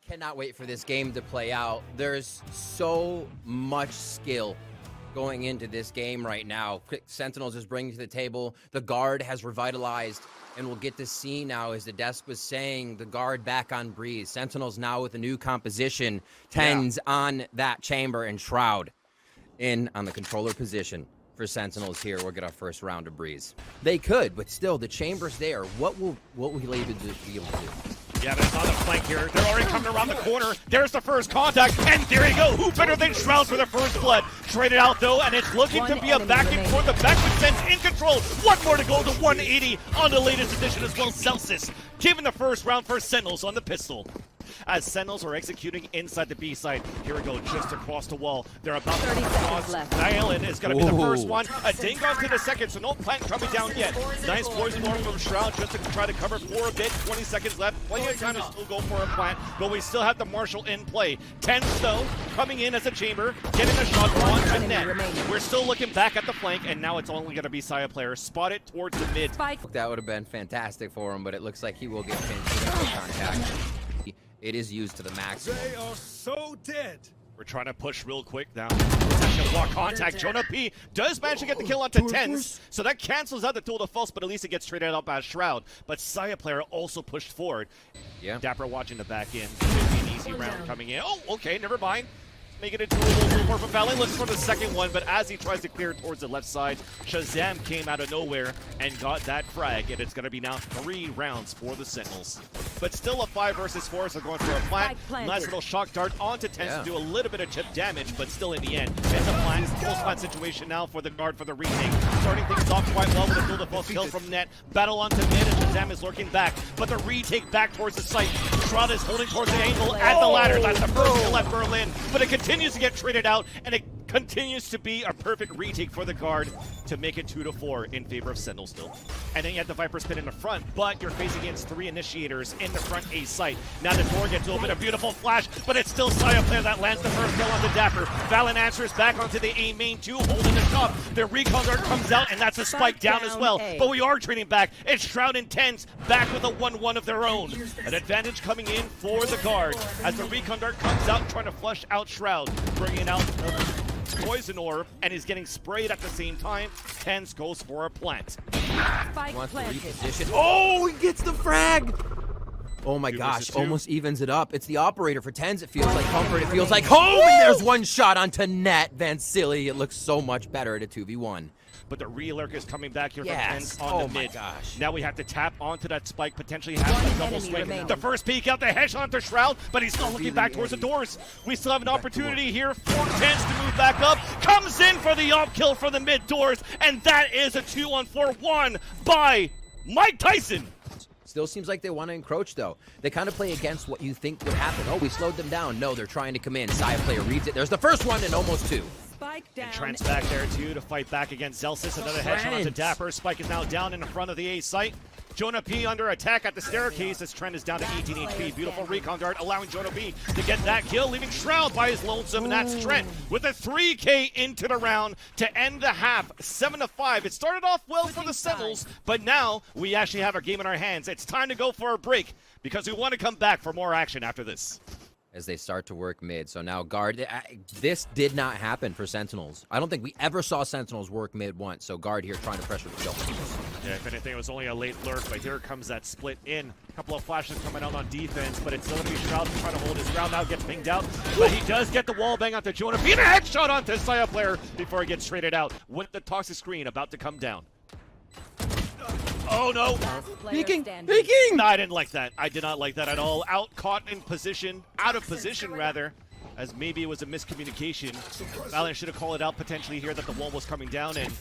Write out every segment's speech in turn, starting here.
cannot wait for this game to play out. There's so much skill going into this game right now. Sentinels is bringing to the table. The guard has revitalized, and we'll get to see now, as the desk was saying, the guard back on Breeze. Sentinels now with a new composition. Tens on that chamber, and Shroud in on the controller position for Sentinels here. We'll get our first round of Breeze. They could, but still, the chamber's there. What will he be able to do? Yeah, but it's on the flank here. They're already coming around the corner. There's the first contact, and there you go. Who better than Shroud for the first blood? Traded out, though, and it's looking to be a back and forth. The backward sense in control. One more to go to 180 on the latest edition as well. Celsius giving the first round for Sentinels on the pistol. As Sentinels are executing inside the B side. Here we go, just across the wall. They're about to come across. Nylan is going to be the first one. A ding on to the second, so no plant coming down yet. Nice poison orb from Shroud just to try to cover for a bit. 20 seconds left. Plenty of time to still go for a plant, but we still have the Marshal in play. 10 though, coming in as a chamber, getting a shot on the net. We're still looking back at the flank, and now it's only going to be Saya player spotted towards the mid. That would have been fantastic for him, but it looks like he will get pinched with contact. It is used to the maximum. They are so dead. We're trying to push real quick now. Possession block contact. Jonah P does manage to get the kill onto Tens, so that cancels out the duel to false, but at least it gets traded up by Shroud. But Saya player also pushed forward. Yeah. Dapper watching the back end. Could be an easy round coming in. Oh, okay, never mind. Make it into a little more from Valen. Looks for the second one, but as he tries to clear towards the left side, Shazam came out of nowhere and got that frag, and it's going to be now 3 rounds for the Sentinels. But still a 5 versus 4, so going for a plant. Nice little shock dart onto Tens to do a little bit of chip damage, but still in the end, it's a plant. Close plant situation now for the guard for the retake. Starting things off quite well with a duel false kill from net. Battle onto mid, and Shazam is lurking back, but the retake back towards the site. Shroud is holding towards the angle at the ladder. That's the first kill at Berlin, but it continues to get traded out, and it continues to be a perfect retake for the guard to make it 2-4 in favor of Sentinel still. And then you have the Viper spin in the front, but you're facing against 3 initiators in the front A site. Now the door gets open, a beautiful flash, but it's still Saya player that lands the first kill on the Dapper. Valen answers back onto the A main 2, holding the top. The recon guard comes out, and that's a spike down as well. But we are trading back. It's Shroud and Tens back with a 1-1 of their own. An advantage coming in for the guard as the recon dart comes out, trying to flush out Shroud, bringing out poison orb, and is getting sprayed at the same time. Tens goes for a plant. Wants to reposition. Oh, he gets the frag! Oh my gosh, almost evens it up. It's the operator for Tens, it feels like comfort, it feels like home, and there's one shot onto net. Vansili, it looks so much better at a 2v1. But the re-lurk is coming back here from Tens on the mid. Gosh. Now we have to tap onto that spike, potentially have a double swing. The first peek out, the headshot onto Shroud, but he's still looking back towards the doors. We still have an opportunity here for Tens to move back up. Comes in for the op kill for the mid doors, and that is a 2-on-4-1 by Mike Tyson. Still seems like they want to encroach, though. They kind of play against what you think would happen. Oh, we slowed them down. No, they're trying to come in. Saya player reads it. There's the first one and almost 2. And Trent's back there too to fight back against Celsius. Another headshot onto Dapper. Spike is now down in the front of the A site. Jonah P under attack at the staircase as Trent is down to 18 HP. Beautiful recon dart allowing Jonah P to get that kill, leaving Shroud by his lonesome, and that's Trent with a 3K into the round to end the half, 7-5. It started off well for the Sentinels, but now we actually have our game in our hands. It's time to go for a break because we want to come back for more action after this. As they start to work mid. So now guard, this did not happen for Sentinels. I don't think we ever saw Sentinels work mid once. So guard here trying to pressure the kill. Yeah, if anything, it was only a late lurk, but here comes that split in. A couple of flashes coming out on defense, but it's still going to be Shroud trying to hold his ground now, gets pinged out. But he does get the wall bang onto Jonah. Being a headshot onto Saya player before he gets traded out with the toxic screen about to come down. Oh no! Peeking! Peeking! No, I didn't like that. I did not like that at all. Out of position rather, as maybe it was a miscommunication. Valen should have called it out potentially here that the wall was coming down, and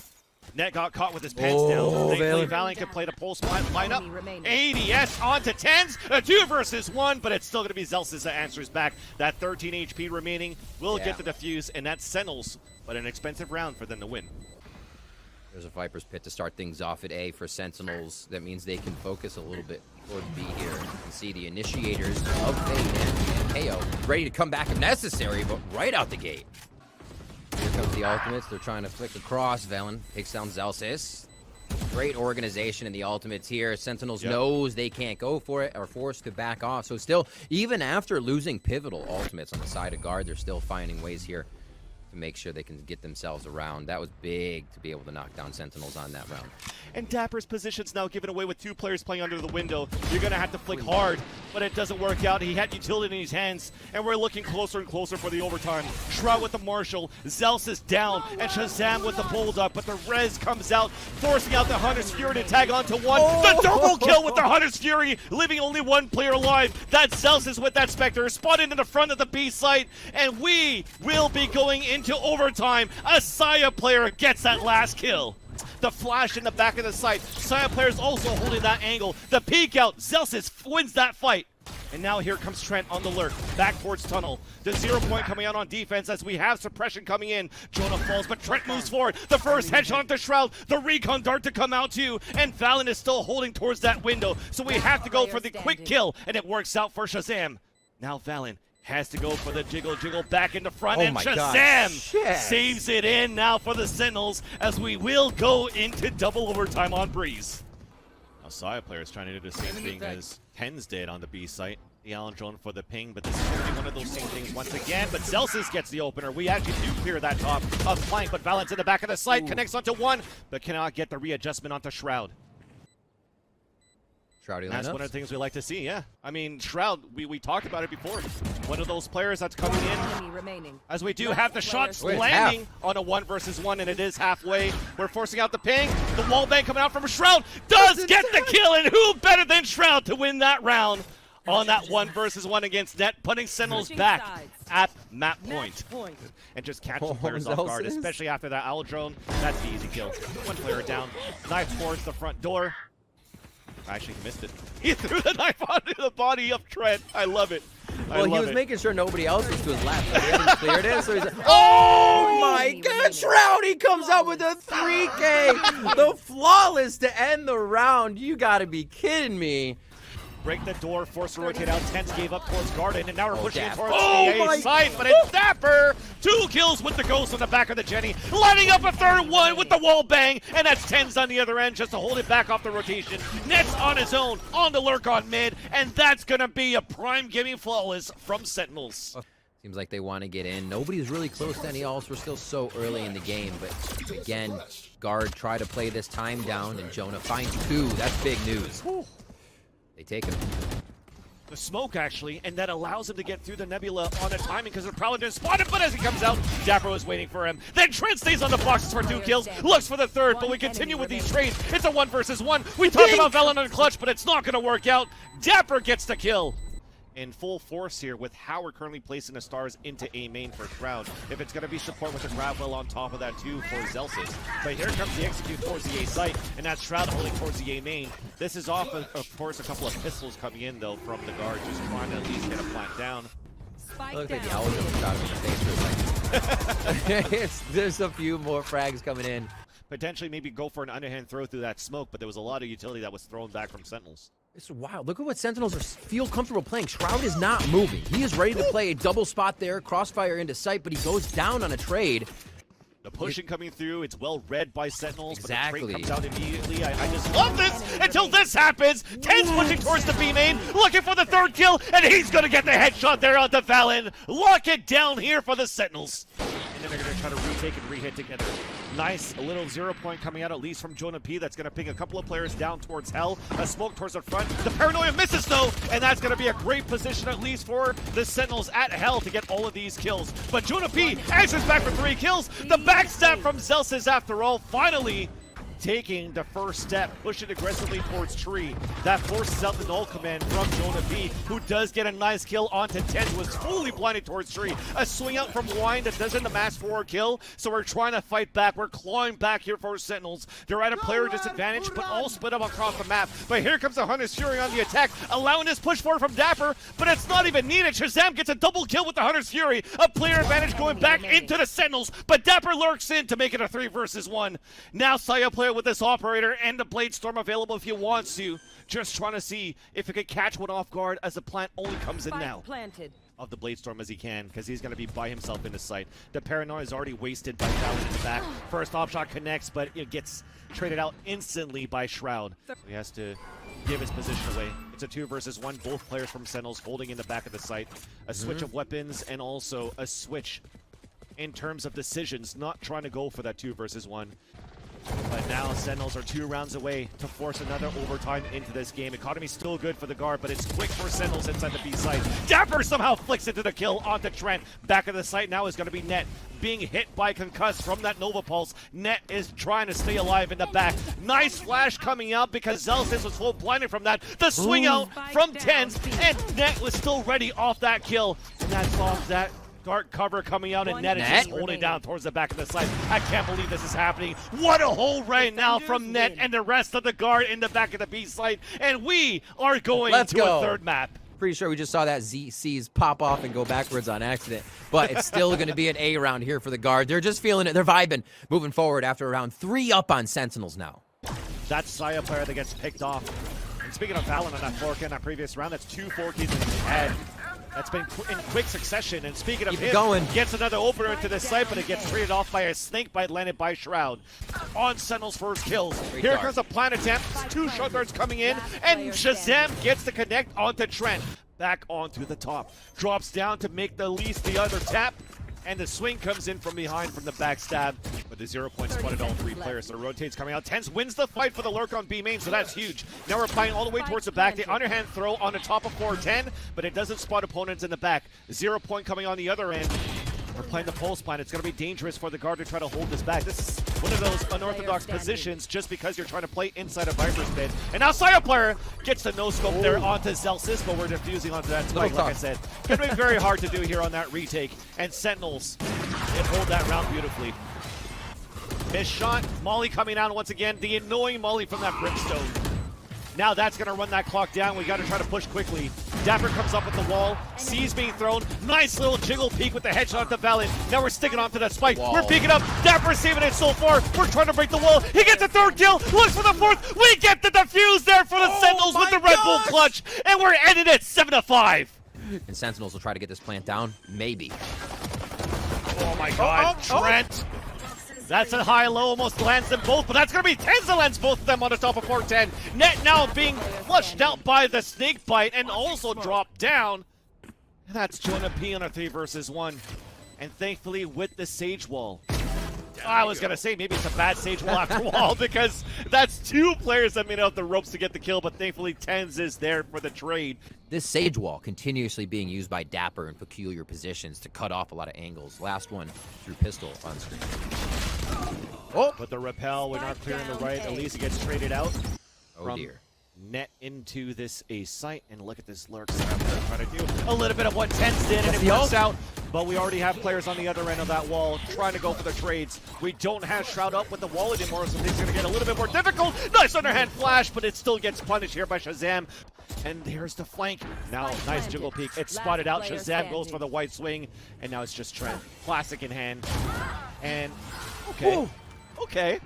Net got caught with his pants down. Thankfully, Valen could play the pulse lineup. ADS onto Tens, a 2 versus 1, but it's still going to be Zelsis that answers back. That 13 HP remaining will get the defuse, and that's Sentinels, but an expensive round for them to win. There's a Viper's Pit to start things off at A for Sentinels. That means they can focus a little bit toward B here. You can see the initiators of Fade and KO ready to come back if necessary, but right out the gate. Here comes the ultimates. They're trying to flick across. Velen takes down Zelsis. Great organization in the ultimates here. Sentinels knows they can't go for it, are forced to back off. So still, even after losing pivotal ultimates on the side of guard, they're still finding ways here to make sure they can get themselves around. That was big to be able to knock down Sentinels on that round. And Dapper's position's now given away with 2 players playing under the window. You're going to have to flick hard, but it doesn't work out. He had utility in his hands, and we're looking closer and closer for the overtime. Shroud with the Marshall, Zels is down, and Shazam with the Bulldog, but the res comes out, forcing out the Hunter's Fury to tag onto one. The double kill with the Hunter's Fury, leaving only 1 player alive. That Zels is with that Spectre, spotted in the front of the B site, and we will be going into overtime. A Saya player gets that last kill. The flash in the back of the site. Saya player's also holding that angle. The peek out. Zelsis wins that fight. And now here comes Trent on the lurk. Back towards tunnel. The 0 point coming out on defense as we have suppression coming in. Jonah falls, but Trent moves forward. The first headshot to Shroud. The recon dart to come out too. And Valen is still holding towards that window. So we have to go for the quick kill. And it works out for Shazam. Now Valen has to go for the jiggle back into front, and Shazam saves it in now for the Sentinels as we will go into double overtime on Breeze. Now Saya player is trying to do the same thing as Tens did on the B site. The Allen drone for the ping, but this is going to be one of those same things once again. But Zelsis gets the opener. We actually do clear that top of flank, but Valen's in the back of the site, connects onto one, but cannot get the readjustment onto Shroud. That's one of the things we like to see, yeah. I mean, Shroud, we talked about it before. One of those players that's coming in. As we do have the shots landing on a 1 versus 1, and it is halfway. We're forcing out the ping. The wall bang coming out from Shroud does get the kill, and who better than Shroud to win that round on that 1 versus 1 against Net, putting Sentinels back at map point. And just catch the players off guard, especially after that owl drone. That's the easy kill. 1 player down. Knife towards the front door. Actually, he missed it. He threw the knife onto the body of Trent. I love it. Well, he was making sure nobody else was to his left. So he hadn't cleared it, so he's like, oh my God, Shroud! He comes out with a 3K, the flawless to end the round. You gotta be kidding me. Break the door, force to rotate out. Tens gave up towards Garden, and now we're pushing it towards the A side, but it's Dapper! 2 kills with the Ghost on the back of the Jenny, lining up a 3rd one with the wall bang, and that's Tens on the other end just to hold it back off the rotation. Nets on his own, on the lurk on mid, and that's gonna be a prime giving flawless from Sentinels. Seems like they want to get in. Nobody's really close to any ults. We're still so early in the game, but again, Guard try to play this time down, and Jonah finds 2. That's big news. They take him. The smoke, actually, and that allows him to get through the Nebula on a timing because the Prowler didn't spot him, but as he comes out, Dapper was waiting for him. Then Trent stays on the boxes for 2 kills, looks for the 3rd, but we continue with these trades. It's a 1 versus 1. We talked about Valen on the clutch, but it's not going to work out. Dapper gets the kill. In full force here with Howard currently placing the stars into A main for Shroud. If it's going to be support with the Gravwell on top of that too for Zelsis. But here comes the execute towards the A site, and that's Shroud holding towards the A main. This is off, of course, a couple of pistols coming in though from the guard, just trying to at least get a plant down. Look like the owl shot him in the face for a second. There's a few more frags coming in. Potentially maybe go for an underhand throw through that smoke, but there was a lot of utility that was thrown back from Sentinels. It's wild. Look at what Sentinels feel comfortable playing. Shroud is not moving. He is ready to play a double spot there, crossfire into sight, but he goes down on a trade. The pushing coming through, it's well read by Sentinels, Exactly. but the trade comes out immediately. I just love this until this happens. Tens pushing towards the B main, looking for the 3rd kill, and he's going to get the headshot there onto Valen. Lock it down here for the Sentinels. And then they're going to try to retake and re-hit together. Nice, a little 0 point coming out at least from Jonah P. That's going to ping a couple of players down towards Hell. A smoke towards the front. The Paranoia misses though, and that's going to be a great position at least for the Sentinels at Hell to get all of these kills. But Jonah P answers back for 3 kills. The backstab from Zelsis after all, finally taking the first step, pushing aggressively towards Tree. That forces out the null command from Jonah B, who does get a nice kill onto 10, who was fully blinded towards Tree. A swing out from Wine that doesn't amass for a kill, so we're trying to fight back. We're clawing back here for Sentinels. They're at a player disadvantage, but all split up across the map. But here comes the Hunter's Fury on the attack, allowing this push forward from Dapper, but it's not even needed. Shazam gets a double kill with the Hunter's Fury. A player advantage going back into the Sentinels, but Dapper lurks in to make it a 3 versus 1. Now Saya player with this operator and the Blade Storm available if he wants to. Just trying to see if he could catch one off guard as the plant only comes in now. of the Bladestorm as he can, because he's going to be by himself in the site. The paranoia is already wasted by Fallon in the back. First off shot connects, but it gets traded out instantly by SHROUD. He has to give his position away. It's a 2 versus 1. Both players from Sentinels holding in the back of the site. A switch of weapons and also a switch in terms of decisions, not trying to go for that 2 versus 1. But now Sentinels are 2 rounds away to force another overtime into this game. Economy's still good for the guard, but it's quick for Sentinels inside the B site. Dapper somehow flicks into the kill onto Trent. Back of the site now is going to be Net. Being hit by concuss from that Nova Pulse. Net is trying to stay alive in the back. Nice flash coming out because Zelsis was full blinded from that. The swing out from TenZ, and Net was still ready off that kill. And that solves that. Dark cover coming out, and Net is just holding down towards the back of the site. I can't believe this is happening. What a hold right now from Net and the rest of the guard in the back of the B site. And we are going to a third map. Pretty sure we just saw that ZCs pop off and go backwards on accident. But it's still going to be an A round here for the guard. They're just feeling it. They're vibing. Moving forward after round 3 up on Sentinels now. That Saya player that gets picked off. And speaking of Fallon on that 4K in that previous round, that's 2 4Ks in his head. That's been in quick succession. And speaking of him, gets another opener into this site, but it gets traded off by a snake bite landed by SHROUD. On Sentinel's first kills. Here comes a plant attempt. 2 shot darts coming in, and Shazam gets to connect onto Trent. Back onto the top. Drops down to make the least the other tap. And the swing comes in from behind from the backstab. But the 0 point spotted all 3 players. So rotates coming out. TenZ wins the fight for the lurk on B main, so that's huge. Now we're playing all the way towards the back. The underhand throw on the top of 410, but it doesn't spot opponents in the back. 0 point coming on the other end. We're playing the pulse plan. It's going to be dangerous for the guard to try to hold this back. This is one of those unorthodox positions just because you're trying to play inside a Viper's pit. And now Saya player gets the no-scope there onto Zelsis, but we're defusing onto that spike, like I said. Going to be very hard to do here on that retake. And Sentinels, they hold that round beautifully. Missed shot. Molly coming out once again. The annoying Molly from that Brimstone. Now that's going to run that clock down. We got to try to push quickly. Dapper comes up with the wall. C's being thrown. Nice little jiggle peek with the headshot to Valiant. Now we're sticking onto that spike. We're peeking up. Dapper saving it so far. We're trying to break the wall. He gets the 3rd kill. Looks for the 4th. We get the defuse there for the Sentinels with the Red Bull clutch. And we're ending it 7-5. And Sentinels will try to get this plant down. Maybe. Oh my god. Trent. That's a high-low, almost lands them both, but that's going to be TenZ that lands both of them on the top of 410. Net now being flushed out by the snake bite and also dropped down. And that's Jonah P on a 3 versus 1. And thankfully with the Sage Wall. I was going to say maybe it's a bad Sage Wall after all because that's 2 players that made out the ropes to get the kill, but thankfully TenZ is there for the trade. This Sage Wall continuously being used by Dapper in peculiar positions to cut off a lot of angles. Last one through pistol on screen. Oh, but the repel, we're not clearing the right. Elisa gets traded out. Oh dear. Net into this A site, and look at this lurk setup. They're trying to do a little bit of what TenZ did, and it works out. But we already have players on the other end of that wall trying to go for the trades. We don't have SHROUD up with the wall anymore, so things are going to get a little bit more difficult. Nice underhand flash, but it still gets punished here by Shazam. And here's the flank. Now, nice jiggle peek. It's spotted out. Shazam goes for the white swing, and now it's just Trent. Classic in hand. And, okay.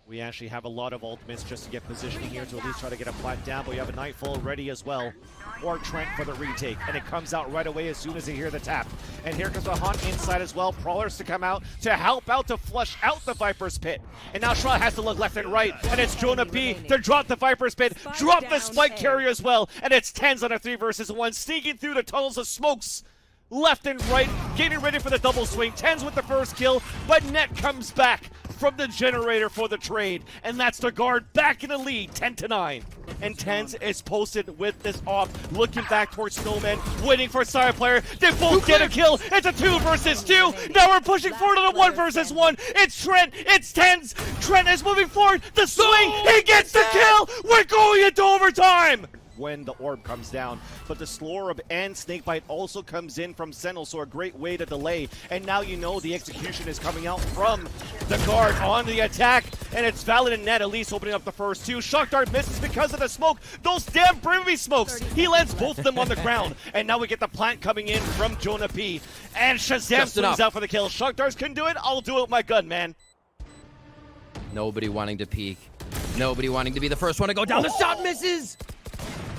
We actually have a lot of ultimates just to get positioning here to at least try to get a plant down, but we have a Nightfall ready as well. Or Trent for the retake, and it comes out right away as soon as they hear the tap. And here comes a hunt inside as well. Prowlers to come out to help out to flush out the Viper's pit. And now SHROUD has to look left and right, and it's Jonah P to drop the Viper's pit, drop the spike carrier as well, and it's TenZ on a 3 versus 1, sneaking through the tunnels of smokes. Left and right, getting ready for the double swing. TenZ with the first kill, but Net comes back from the generator for the trade, and that's the guard back in the lead, 10-9. And TenZ is posted with this off, looking back towards Snowman, waiting for Sire player. They both get a kill. It's a 2 versus 2. Now we're pushing forward on a 1 versus 1. It's Trent. It's TenZ. Trent is moving forward. The swing. He gets the kill. We're going into overtime. When the orb comes down, but the slow orb and snakebite also comes in from Sentinel, so a great way to delay. And now you know the execution is coming out from the guard on the attack, and it's Valid and Net at least opening up the first 2. Shock Dart misses because of the smoke. Those damn Brimby smokes. He lands both of them on the ground, and now we get the plant coming in from Jonah P. And Shazam swings out for the kill. Shock Darts can do it. I'll do it with my gun, man. Nobody wanting to peek. Nobody wanting to be the first one to go down. The shot misses.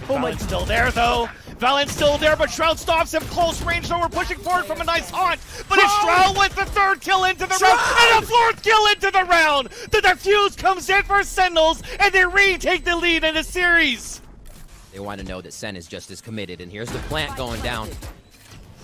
Oh my! Still there though. Valiant's still there, but Shroud stops him. Close range, though. We're pushing forward from a nice haunt. But it's Shroud with the third kill into the round and a fourth kill into the round. The defuse comes in for Sentinels, and they retake the lead in the series. They want to know that Sen is just as committed, and here's the plant going down.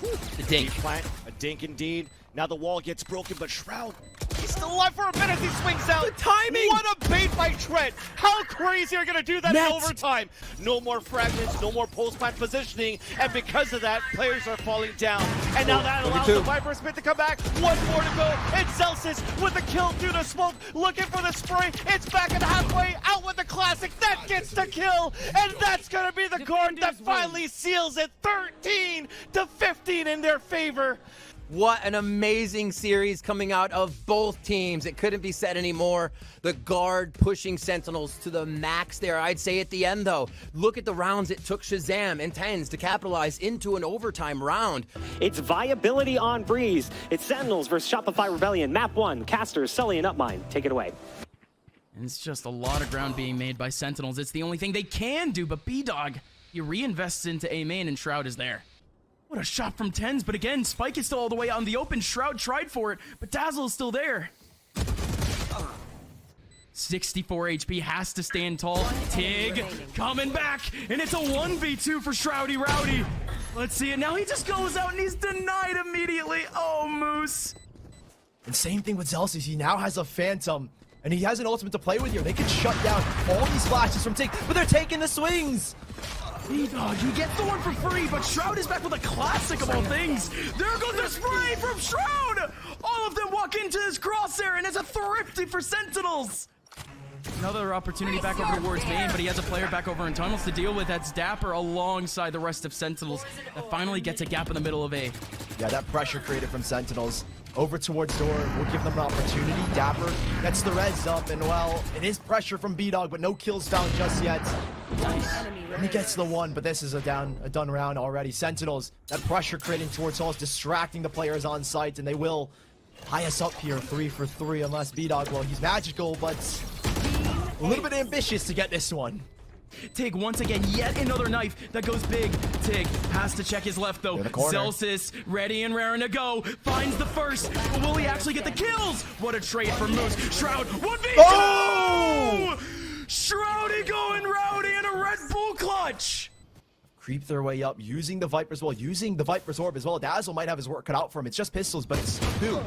The dink. Plant, a dink indeed. Now the wall gets broken, but Shroud, he's still alive for a minute. He swings out. The timing! What a bait by Trent. How crazy are you going to do that in overtime? No more fragments, no more post-plant positioning, and because of that, players are falling down. And now that allows the Viper Spit to come back. One more to go. And Celsius with the kill through the smoke, looking for the spray. It's back at halfway, out with the classic. That gets the kill, and that's going to be the guard that finally seals it. 13-15 in their favor. What an amazing series coming out of both teams. It couldn't be said anymore. The guard pushing Sentinels to the max there. I'd say at the end, though, look at the rounds it took Shazam and Tens to capitalize into an overtime round. It's viability on Breeze. It's Sentinels versus Shopify Rebellion. Map 1, Casters, Sully, and Upmine. Take it away. And it's just a lot of ground being made by Sentinels. It's the only thing they can do, but B-Dog, he reinvests into A main and Shroud is there. What a shot from Tens, but again, Spike is still all the way out in the open. Shroud tried for it, but Dazzle is still there. 64 HP, has to stand tall. Tig coming back, and it's a 1v2 for Shroudy Rowdy. Let's see it now. He just goes out and he's denied immediately. Oh, Moose. And same thing with Celsius. He now has a Phantom, and he has an ultimate to play with here. They can shut down all these flashes from Tig, but they're taking the swings. B-Dog, he gets the one for free, but Shroud is back with a classic of all things. There goes the spray from Shroud! All of them walk into his crosshair, and it's a thrifty for Sentinels. Another opportunity back over towards main, but he has a player back over in tunnels to deal with. That's Dapper alongside the rest of Sentinels that finally gets a gap in the middle of A. Yeah, that pressure created from Sentinels over towards door will give them an opportunity. Dapper gets the res up, and well, it is pressure from B-Dog, but no kills found just yet. Nice. And he gets the one, but this is a done round already. Sentinels, that pressure creating towards Hall is distracting the players on site, and they will tie us up here 3 for 3 unless B-Dog, well, he's magical, but a little bit ambitious to get this one. Tig once again, yet another knife that goes big. Tig has to check his left though. Celsius ready and raring to go. Finds the first, but will he actually get the kills? What a trade for Moose. Shroud 1v2! Oh! Shroudy going Rowdy in a Red Bull clutch. Creep their way up, using the Viper's Wall, using the Viper's Orb as well. Dazzle might have his work cut out for him. It's just pistols, but it's two.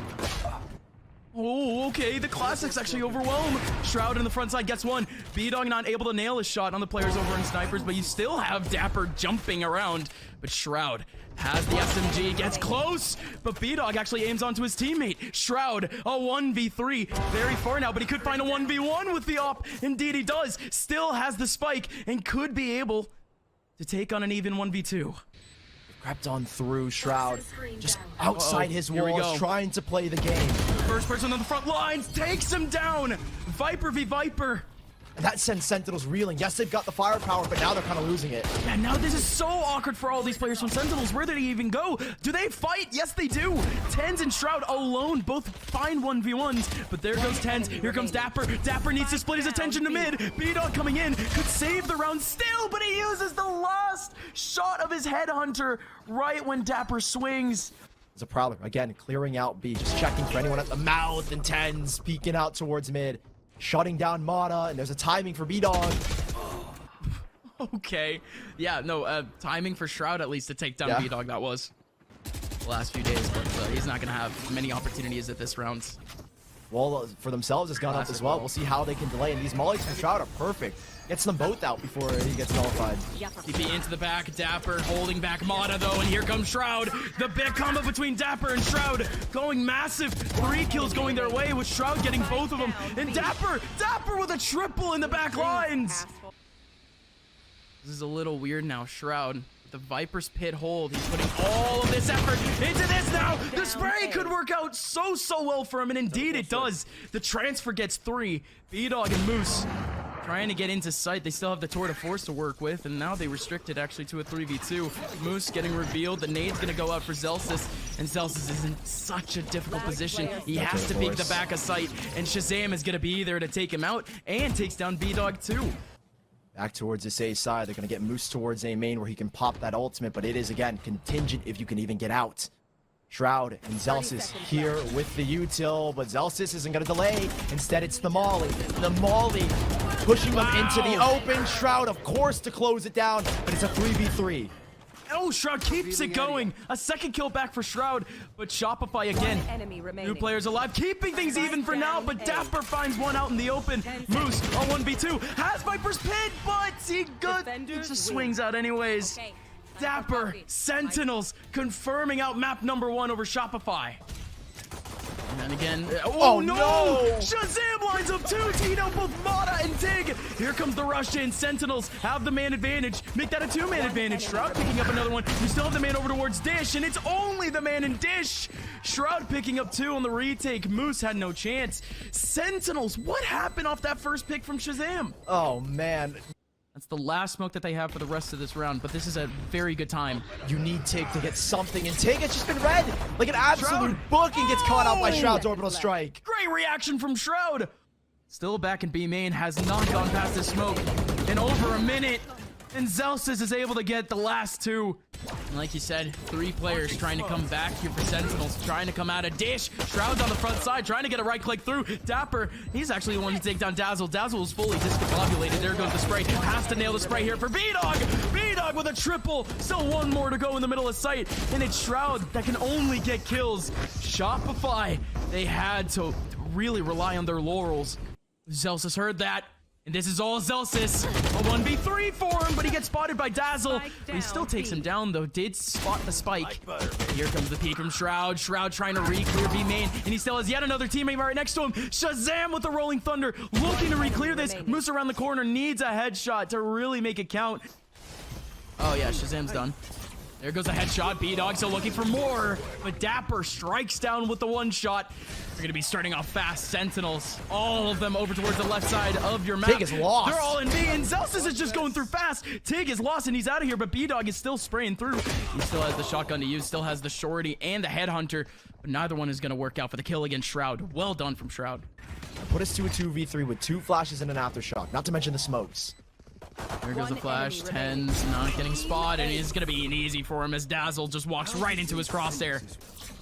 Oh, okay. The classics actually overwhelm. Shroud in the front side gets one. B-Dog not able to nail a shot on the players over in snipers, but you still have Dapper jumping around. But Shroud has the SMG, gets close, but B-Dog actually aims onto his teammate. Shroud, a 1v3, very far now, but he could find a 1v1 with the op. Indeed he does. Still has the spike and could be able to take on an even 1v2. Crept on through. Shroud just outside his walls, trying to play the game. First person on the front lines takes him down. Viper v Viper. And that sends Sentinels reeling. Yes, they've got the firepower, but now they're kind of losing it. Yeah, now this is so awkward for all these players from Sentinels. Where did he even go? Do they fight? Yes, they do. Tens and Shroud alone both find 1v1s, but there goes Tens. Here comes Dapper. Dapper needs to split his attention to mid. B-Dog coming in, could save the round still, but he uses the last shot of his headhunter right when Dapper swings. There's a Prowler, again, clearing out B, just checking for anyone at the mouth, and Tens peeking out towards mid. Shutting down Mata, and there's a timing for B-Dog. Okay. Yeah, no, timing for Shroud at least to take down B-Dog, that was the last few days, but he's not going to have many opportunities at this round. Wall for themselves has gone up as well. We'll see how they can delay, and these mollies from Shroud are perfect. Gets them both out before he gets nullified. TP into the back, Dapper holding back Mata though, and here comes Shroud. The big combo between Dapper and Shroud going massive. 3 kills going their way with Shroud getting both of them. And Dapper with a triple in the back lines. This is a little weird now. Shroud, the Viper's Pit hold. He's putting all of this effort into this now. The spray could work out so well for him, and indeed it does. The transfer gets 3. B-Dog and Moose trying to get into sight. They still have the Tour de Force to work with, and now they restricted actually to a 3v2. Moose getting revealed. The nade's going to go out for Celsius, and Celsius is in such a difficult position. He has to peek the back of sight, and Shazam is going to be there to take him out, and takes down B-Dog too. Back towards this A side. They're going to get Moose towards A main where he can pop that ultimate, but it is, again, contingent if you can even get out. Shroud and Zelsis here with the util, but Zelsis isn't going to delay. Instead, it's the Molly. The Molly pushing them into the open. Shroud, of course, to close it down, but it's a 3v3. Oh, Shroud keeps it going. A second kill back for Shroud, but Shopify again. New players alive, keeping things even for now, but Dapper finds one out in the open. Moose on 1v2, has Viper's pit, but he just swings out anyways. Dapper, Sentinels, confirming out map number 1 over Shopify. And again, oh no! Shazam lines up 2, Tino, both Mata and Tig. Here comes the rush in. Sentinels have the man advantage. Make that a 2-man advantage. Shroud picking up another one. You still have the man over towards Dish, and it's only the man in Dish. Shroud picking up 2 on the retake. Moose had no chance. Sentinels, what happened off that first pick from Shazam? Oh, man. That's the last smoke that they have for the rest of this round, but this is a very good time. You need Tig to get something, and Tig has just been red like an absolute book and gets caught out by Shroud's orbital strike. Great reaction from Shroud. Still back in B main, has not gone past the smoke in over a minute, and Zelsis is able to get the last 2. And like you said, 3 players trying to come back here for Sentinels, trying to come out of Dish. Shroud's on the front side, trying to get a right click through. Dapper, he's actually the one to take down Dazzle. Dazzle is fully discombobulated. There goes the spray. Has to nail the spray here for B-Dog. B-Dog with a triple. Still 1 more to go in the middle of sight. And it's Shroud that can only get kills. Shopify, they had to really rely on their laurels. Zelsis heard that. And this is all Zelsis. A 1v3 for him, but he gets spotted by Dazzle. But he still takes him down, though. Did spot the spike. Here comes the peek from Shroud. Shroud trying to re-clear B main, and he still has yet another teammate right next to him. Shazam with the Rolling Thunder, looking to re-clear this. Moose around the corner needs a headshot to really make it count. Oh yeah, Shazam's done. There goes a headshot. B-Dog still looking for more, but Dapper strikes down with the 1 shot. They're gonna be starting off fast. Sentinels, all of them over towards the left side of your map. Tig is lost. They're all in B, and Zelsis is just going through fast. Tig is lost, and he's out of here, but B-Dog is still spraying through. He still has the shotgun to use, still has the shorty and the headhunter, but neither one is gonna work out for the kill against Shroud. Well done from Shroud. Put us to a 2v3 with 2 flashes and an aftershock, not to mention the smokes. There goes the flash. Tens not getting spotted, and it's gonna be an easy for him as Dazzle just walks right into his crosshair.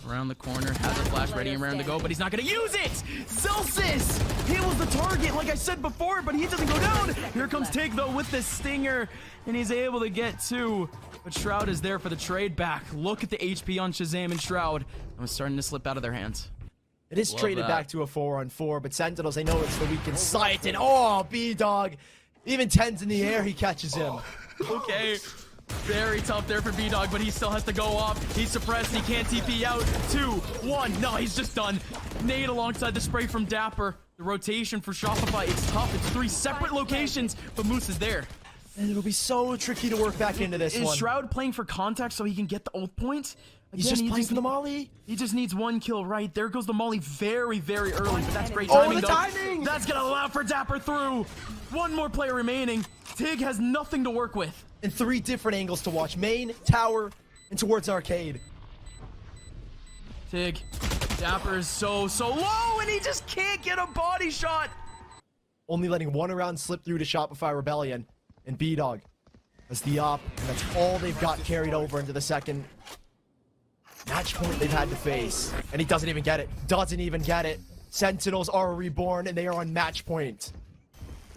Around the corner, has the flash ready and raring to go, but he's not gonna use it! Zelsis! He was the target, like I said before, but he doesn't go down! Here comes Tig, though, with the stinger, and he's able to get 2. But Shroud is there for the trade back. Look at the HP on Shazam and Shroud. And it's starting to slip out of their hands. It is traded back to a 4-on-4, but Sentinels, they know it's the weakened site, and oh, B-Dog! Even Tens in the air, he catches him. Okay. Very tough there for B-Dog, but he still has to go off. He's suppressed. He can't TP out. 2, 1. No, he's just done. Nade alongside the spray from Dapper. The rotation for Shopify, it's tough. It's 3 separate locations, but Moose is there. And it'll be so tricky to work back into this one. Is Shroud playing for contact so he can get the ult point? Again, He's just playing for the Molly. He just needs 1 kill, right? There goes the Molly very, very early, but that's great timing, though. Timing! That's gonna allow for Dapper through. 1 more player remaining. Tig has nothing to work with. And 3 different angles to watch. Main, tower, and towards arcade. Tig. Dapper is so low, and he just can't get a body shot. Only letting 1 round slip through to Shopify Rebellion. And B-Dog has the op, and that's all they've got carried over into the second match point they've had to face. And he doesn't even get it. Doesn't even get it. Sentinels are reborn, and they are on match point.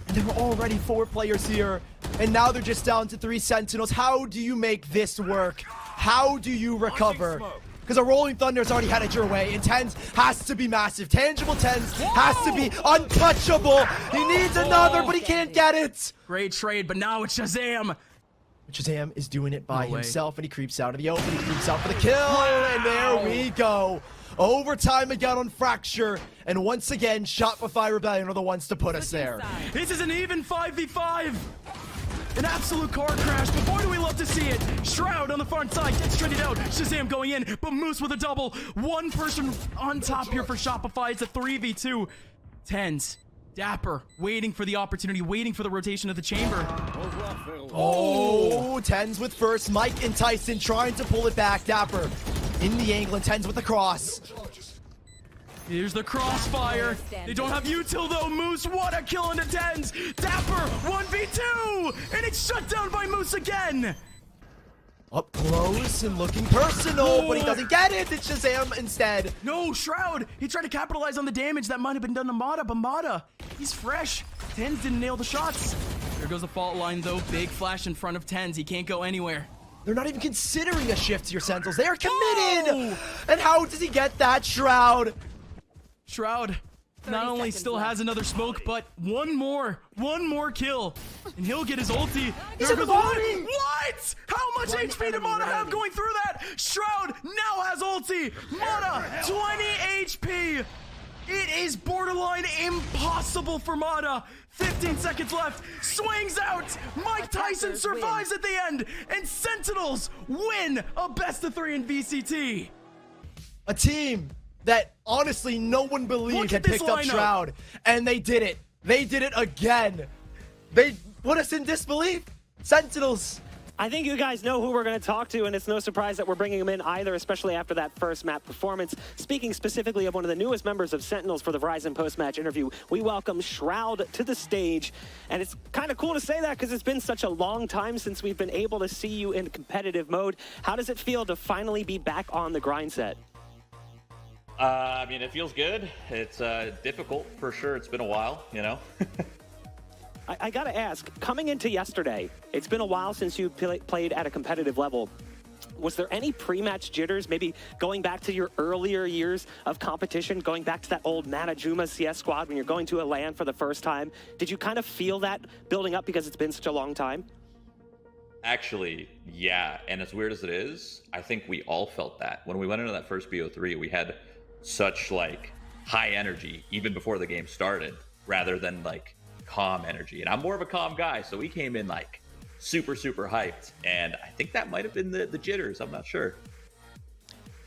And there were already 4 players here, and now they're just down to 3 Sentinels. How do you make this work? How do you recover? Because a Rolling Thunder's already headed your way, and Tens has to be massive. Tangible Tens has to be untouchable. He needs another, but he can't get it. Great trade, but now it's Shazam. Shazam is doing it by himself, and he creeps out of the open. He creeps out for the kill, and there we go. Overtime again on Fracture, and once again, Shopify Rebellion are the ones to put us there. This is an even 5v5. An absolute car crash, but boy do we love to see it. Shroud on the front side gets traded out. Shazam going in, but Moose with a double. 1 person on top here for Shopify. It's a 3v2. Tens. Dapper waiting for the opportunity, waiting for the rotation of the chamber. Oh, Tens with first. Mike and Tyson trying to pull it back. Dapper in the angle, and Tens with the cross. Here's the crossfire. They don't have util though. Moose, what a kill into tens. Dapper, 1v2, and it's shut down by Moose again. Up close and looking personal, but he doesn't get it. It's Shazam instead. No, Shroud. He tried to capitalize on the damage that might have been done to Mata, but Mata, he's fresh. Tens didn't nail the shots. There goes the fault line though. Big flash in front of Tens. He can't go anywhere. They're not even considering a shift to your Sentinels. They are committed. And how does he get that, Shroud? Shroud not only still has another smoke, but one more kill, and he'll get his ulti. There goes ulti. What? How much HP did Mata have going through that? Shroud now has ulti. Mata, 20 HP. It is borderline impossible for Mata. 15 seconds left. Swings out. Mike Tyson survives at the end, and Sentinels win a best-of-3 in VCT. A team that honestly no one believed Look had at this picked up lineup. Shroud, and they did it. They did it again. They put us in disbelief. Sentinels. I think you guys know who we're going to talk to, and it's no surprise that we're bringing him in either, especially after that first map performance. Speaking specifically of one of the newest members of Sentinels for the Verizon post-match interview, we welcome Shroud to the stage. And it's kind of cool to say that because it's been such a long time since we've been able to see you in competitive mode. How does it feel to finally be back on the grind set? I mean, it feels good. It's difficult for sure. It's been a while, you know. I gotta ask, coming into yesterday, it's been a while since you played at a competitive level. Was there any pre-match jitters, maybe going back to your earlier years of competition, going back to that old Manajuma CS squad when you're going to a LAN for the first time? Did you kind of feel that building up because it's been such a long time? Actually, yeah. And as weird as it is, I think we all felt that. When we went into that first BO3, we had such like high energy even before the game started rather than like calm energy. And I'm more of a calm guy, so we came in like super hyped, and I think that might have been the jitters. I'm not sure.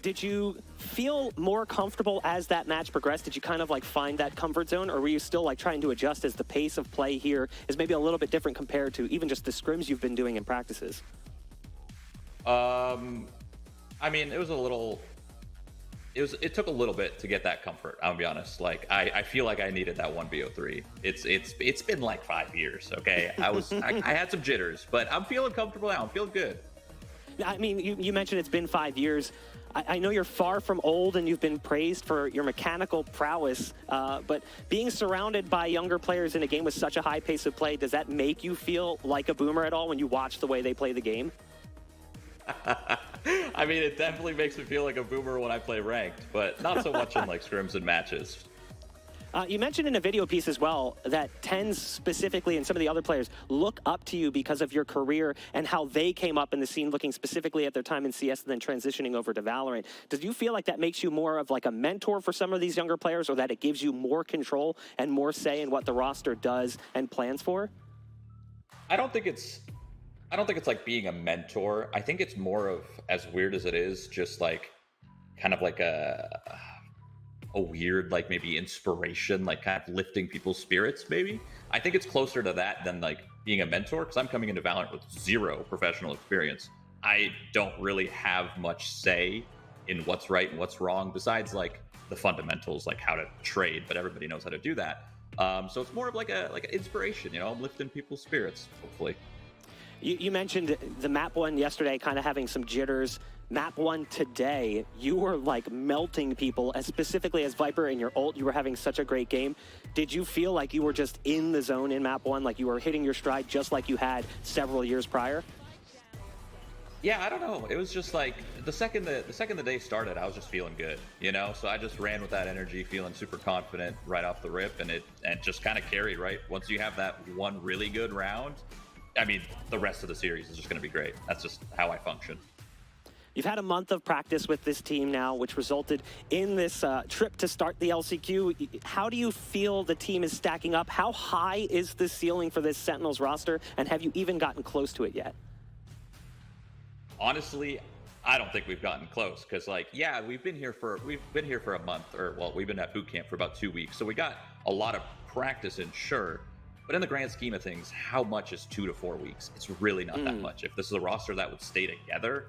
Did you feel more comfortable as that match progressed? Did you kind of like find that comfort zone, or were you still like trying to adjust as the pace of play here is maybe a little bit different compared to even just the scrims you've been doing in practices? I mean, it was a little it took a little bit to get that comfort. I'll be honest. Like I feel like I needed that one BO3. It's been like 5 years. Okay, I had some jitters, but I'm feeling comfortable now. I'm feeling good. I mean, you mentioned it's been 5 years. I know you're far from old and you've been praised for your mechanical prowess, but being surrounded by younger players in a game with such a high pace of play, does that make you feel like a boomer at all when you watch the way they play the game? I mean, it definitely makes me feel like a boomer when I play ranked, but not so much in like scrims and matches. You mentioned in a video piece as well that Tens specifically and some of the other players look up to you because of your career and how they came up in the scene, looking specifically at their time in CS and then transitioning over to Valorant. Do you feel like that makes you more of like a mentor for some of these younger players, or that it gives you more control and more say in what the roster does and plans for? I don't think it's like being a mentor. I think it's more of, as weird as it is, just like kind of like a weird, like maybe inspiration, like kind of lifting people's spirits, maybe. I think it's closer to that than like being a mentor, because I'm coming into Valorant with 0 professional experience. I don't really have much say in what's right and what's wrong, besides like the fundamentals, like how to trade, but everybody knows how to do that. So it's more of like an inspiration, you know. I'm lifting people's spirits, hopefully. You mentioned the map one yesterday kind of having some jitters. Map one today, you were like melting people, as specifically as Viper in your ult, you were having such a great game. Did you feel like you were just in the zone in map one, like you were hitting your stride just like you had several years prior? Yeah, I don't know. It was just like the second the day started, I was just feeling good, you know. So I just ran with that energy, feeling super confident right off the rip, and it just kind of carried. Right, once you have that one really good round, I mean, the rest of the series is just going to be great. That's just how I function. You've had a month of practice with this team now, which resulted in this trip to start the LCQ. How do you feel the team is stacking up? How high is the ceiling for this Sentinels roster, and have you even gotten close to it yet? Honestly, I don't think we've gotten close, because like, yeah, we've been here for a month, or well, we've been at boot camp for about 2 weeks, so we got a lot of practice in, sure. But in the grand scheme of things, how much is 2 to 4 weeks? It's really not that much. If this is a roster that would stay together,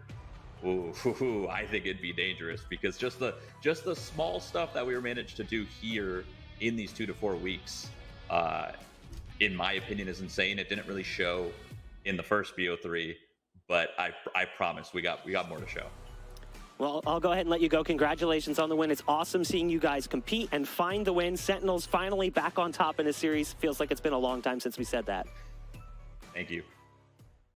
Ooh, I think it'd be dangerous because just the small stuff that we were managed to do here in these 2 to 4 weeks, in my opinion, is insane. It didn't really show in the first BO3, but I promise we got more to show. Well, I'll go ahead and let you go. Congratulations on the win. It's awesome seeing you guys compete and find the win. Sentinels finally back on top in a series. Feels like it's been a long time since we said that. Thank you.